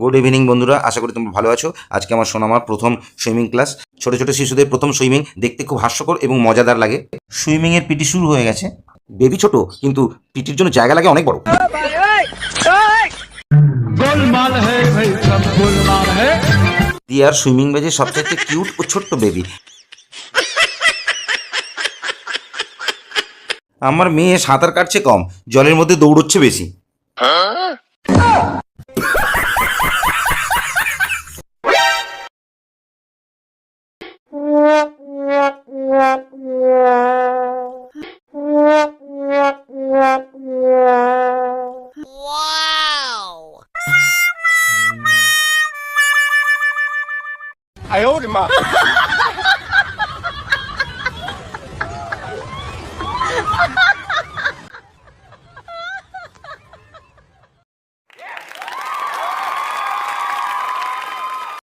Good evening বন্ধুরা, আশা করি তোমরা ভালো আছো। আজকে আমার সোনামার প্রথম সুইমিং ক্লাস। ছোট ছোট শিশুদের প্রথম সুইমিং দেখতে খুব হাস্যকর এবং মজাদার লাগে। সুইমিং এর পিটি শুরু হয়ে গেছে। বেবি ছোট, কিন্তু পিটির জন্য জায়গা লাগে অনেক বড়। गोलमाल है भाई सब गोलमाल है। দিয়ার সুইমিং ব্যাচে সবচেয়ে কিউট ও ছোট্ট বেবি। আমার মেয়ে সাঁতার কাটছে কম, জলের মধ্যে দৌড়চ্ছে বেশি।哎呦我的妈！